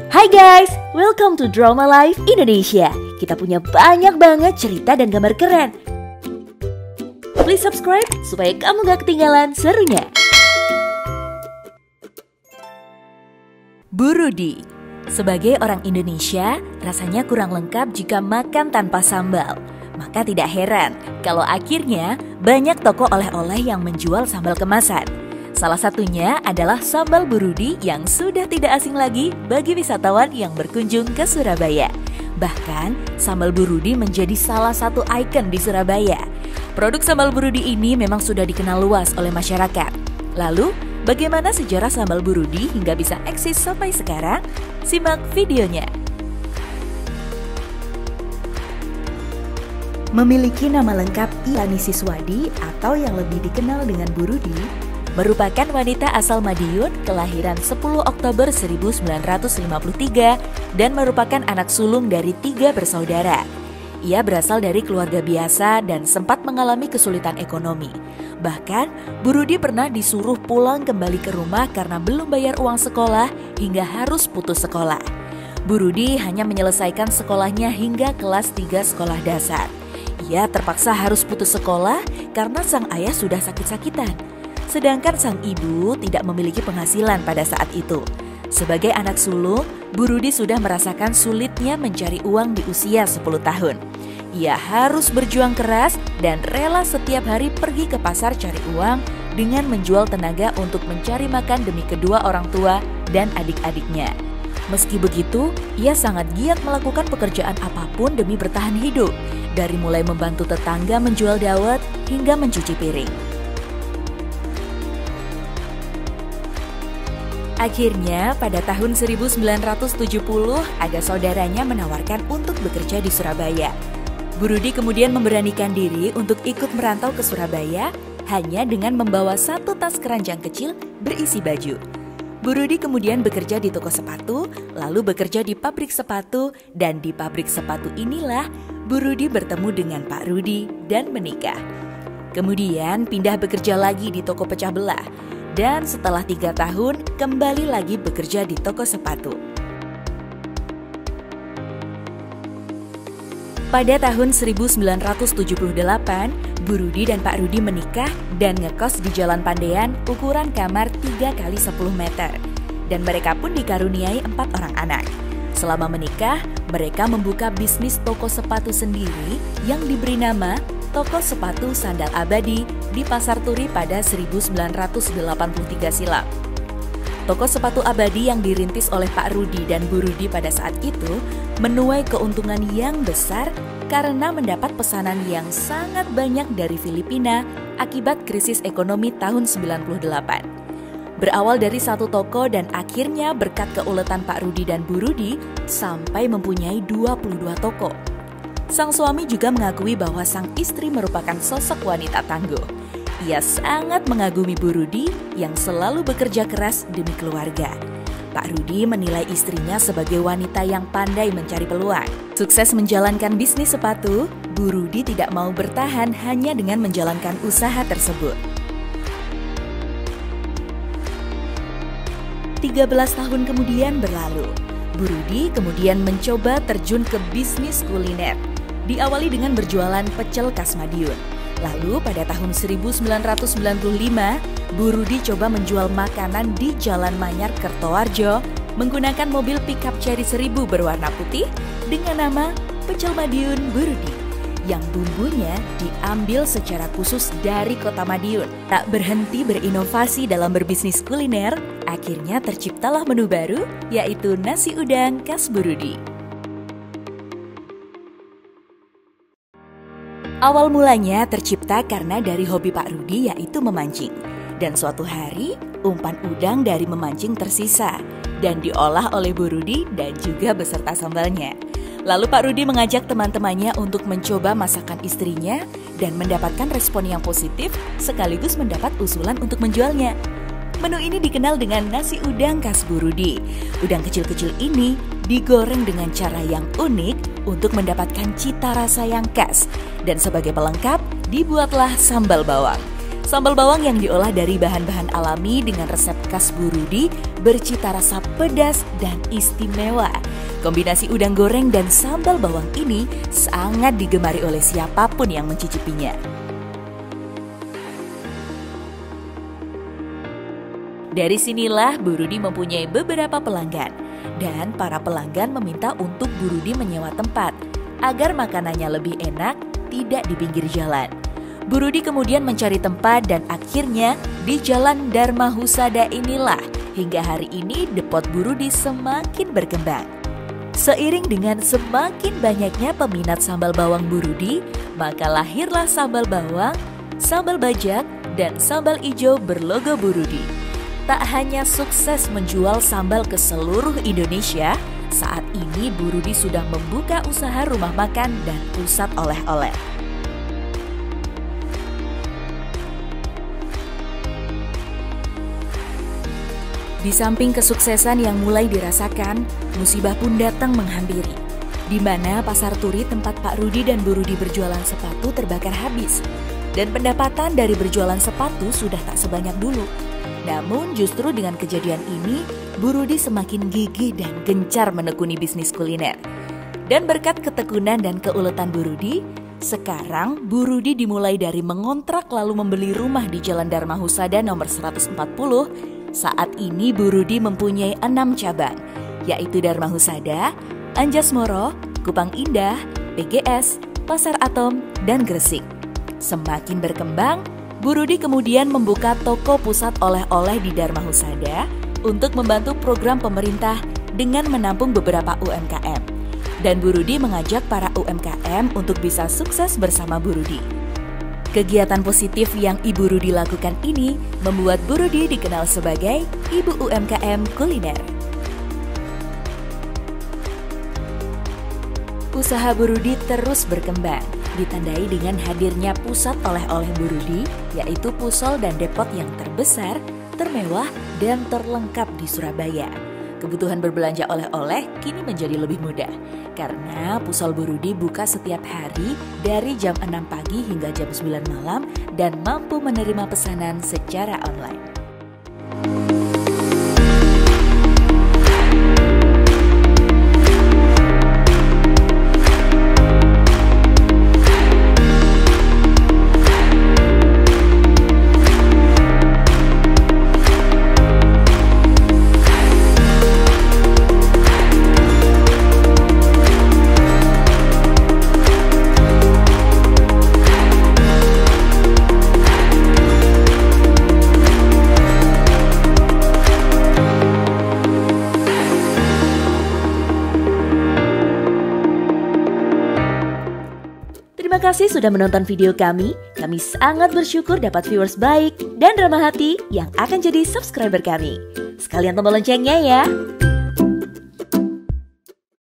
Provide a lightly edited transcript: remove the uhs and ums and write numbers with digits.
Hai guys, welcome to Drama Life Indonesia. Kita punya banyak banget cerita dan gambar keren. Please subscribe supaya kamu gak ketinggalan serunya. Bu Rudi. Sebagai orang Indonesia, rasanya kurang lengkap jika makan tanpa sambal. Maka tidak heran kalau akhirnya banyak toko oleh-oleh yang menjual sambal kemasan. Salah satunya adalah sambal Bu Rudi yang sudah tidak asing lagi bagi wisatawan yang berkunjung ke Surabaya. Bahkan, sambal Bu Rudi menjadi salah satu ikon di Surabaya. Produk sambal Bu Rudi ini memang sudah dikenal luas oleh masyarakat. Lalu, bagaimana sejarah sambal Bu Rudi hingga bisa eksis sampai sekarang? Simak videonya. Memiliki nama lengkap Iani Siswadi atau yang lebih dikenal dengan Bu Rudi, merupakan wanita asal Madiun kelahiran 10 Oktober 1953 dan merupakan anak sulung dari 3 bersaudara. Ia berasal dari keluarga biasa dan sempat mengalami kesulitan ekonomi. Bahkan, Bu Rudi pernah disuruh pulang kembali ke rumah karena belum bayar uang sekolah hingga harus putus sekolah. Bu Rudi hanya menyelesaikan sekolahnya hingga kelas 3 sekolah dasar. Ia terpaksa harus putus sekolah karena sang ayah sudah sakit-sakitan. Sedangkan sang ibu tidak memiliki penghasilan pada saat itu. Sebagai anak sulung, Bu Rudi sudah merasakan sulitnya mencari uang di usia 10 tahun. Ia harus berjuang keras dan rela setiap hari pergi ke pasar cari uang dengan menjual tenaga untuk mencari makan demi kedua orang tua dan adik-adiknya. Meski begitu, ia sangat giat melakukan pekerjaan apapun demi bertahan hidup, dari mulai membantu tetangga menjual dawet hingga mencuci piring. Akhirnya, pada tahun 1970, ada saudaranya menawarkan untuk bekerja di Surabaya. Bu Rudi kemudian memberanikan diri untuk ikut merantau ke Surabaya hanya dengan membawa 1 tas keranjang kecil berisi baju. Bu Rudi kemudian bekerja di toko sepatu, lalu bekerja di pabrik sepatu, dan di pabrik sepatu inilah Bu Rudi bertemu dengan Pak Rudi dan menikah. Kemudian pindah bekerja lagi di toko pecah belah. Dan setelah 3 tahun, kembali lagi bekerja di toko sepatu. Pada tahun 1978, Bu Rudi dan Pak Rudi menikah dan ngekos di Jalan Pandean ukuran kamar 3 x 10 meter. Dan mereka pun dikaruniai 4 orang anak. Selama menikah, mereka membuka bisnis toko sepatu sendiri yang diberi nama Toko Sepatu Sandal Abadi di Pasar Turi pada 1983 silam. Toko sepatu abadi yang dirintis oleh Pak Rudi dan Bu Rudi pada saat itu menuai keuntungan yang besar karena mendapat pesanan yang sangat banyak dari Filipina akibat krisis ekonomi tahun 98. Berawal dari 1 toko dan akhirnya berkat keuletan Pak Rudi dan Bu Rudi sampai mempunyai 22 toko. Sang suami juga mengakui bahwa sang istri merupakan sosok wanita tangguh. Ia sangat mengagumi Bu Rudi yang selalu bekerja keras demi keluarga. Pak Rudi menilai istrinya sebagai wanita yang pandai mencari peluang. Sukses menjalankan bisnis sepatu, Bu Rudi tidak mau bertahan hanya dengan menjalankan usaha tersebut. 13 tahun kemudian berlalu. Bu Rudi kemudian mencoba terjun ke bisnis kuliner. Diawali dengan berjualan pecel khas Madiun. Lalu pada tahun 1995, Bu Rudi coba menjual makanan di Jalan Manyar Kertowarjo menggunakan mobil pickup Cherry 1000 berwarna putih dengan nama Pecel Madiun Bu Rudi, yang bumbunya diambil secara khusus dari kota Madiun. Tak berhenti berinovasi dalam berbisnis kuliner, akhirnya terciptalah menu baru, yaitu nasi udang khas Bu Rudi. Awal mulanya tercipta karena dari hobi Pak Rudi, yaitu memancing. Dan suatu hari, umpan udang dari memancing tersisa dan diolah oleh Bu Rudi dan juga beserta sambalnya. Lalu Pak Rudi mengajak teman-temannya untuk mencoba masakan istrinya dan mendapatkan respon yang positif sekaligus mendapat usulan untuk menjualnya. Menu ini dikenal dengan nasi udang khas Bu Rudi. Udang kecil-kecil ini digoreng dengan cara yang unik untuk mendapatkan cita rasa yang khas. Dan sebagai pelengkap, dibuatlah sambal bawang. Sambal bawang yang diolah dari bahan-bahan alami dengan resep khas Bu Rudi bercita rasa pedas dan istimewa. Kombinasi udang goreng dan sambal bawang ini sangat digemari oleh siapapun yang mencicipinya. Dari sinilah Bu Rudi mempunyai beberapa pelanggan, dan para pelanggan meminta untuk Bu Rudi menyewa tempat agar makanannya lebih enak, tidak di pinggir jalan. Bu Rudi kemudian mencari tempat dan akhirnya di Jalan Dharma Husada inilah hingga hari ini depot Bu Rudi semakin berkembang. Seiring dengan semakin banyaknya peminat sambal bawang Bu Rudi, maka lahirlah sambal bawang, sambal bajak, dan sambal ijo berlogo Bu Rudi. Tak hanya sukses menjual sambal ke seluruh Indonesia, saat ini Bu Rudi sudah membuka usaha rumah makan dan pusat oleh-oleh. Di samping kesuksesan yang mulai dirasakan, musibah pun datang menghampiri, di mana pasar turi tempat Pak Rudi dan Bu Rudi berjualan sepatu terbakar habis, dan pendapatan dari berjualan sepatu sudah tak sebanyak dulu. Namun justru dengan kejadian ini, Bu Rudi semakin gigih dan gencar menekuni bisnis kuliner. Dan berkat ketekunan dan keuletan Bu Rudi, sekarang Bu Rudi dimulai dari mengontrak lalu membeli rumah di Jalan Dharma Husada nomor 140. Saat ini Bu Rudi mempunyai 6 cabang, yaitu Dharma Husada, Anjasmoro, Kupang Indah, PGS, Pasar Atom, dan Gresik. Semakin berkembang, Bu Rudi kemudian membuka toko pusat oleh-oleh di Dharma Husada untuk membantu program pemerintah dengan menampung beberapa UMKM. Dan Bu Rudi mengajak para UMKM untuk bisa sukses bersama Bu Rudi. Kegiatan positif yang Ibu Rudi lakukan ini membuat Bu Rudi dikenal sebagai Ibu UMKM Kuliner. Usaha Bu Rudi terus berkembang, ditandai dengan hadirnya pusat oleh-oleh Bu Rudi, yaitu Pusol dan Depot yang terbesar, termewah, dan terlengkap di Surabaya. Kebutuhan berbelanja oleh-oleh kini menjadi lebih mudah, karena Pusol Bu Rudi buka setiap hari dari jam 6 pagi hingga jam 9 malam dan mampu menerima pesanan secara online. Terima kasih sudah menonton video kami. Kami sangat bersyukur dapat viewers baik dan ramah hati yang akan jadi subscriber kami. Sekalian tombol loncengnya ya.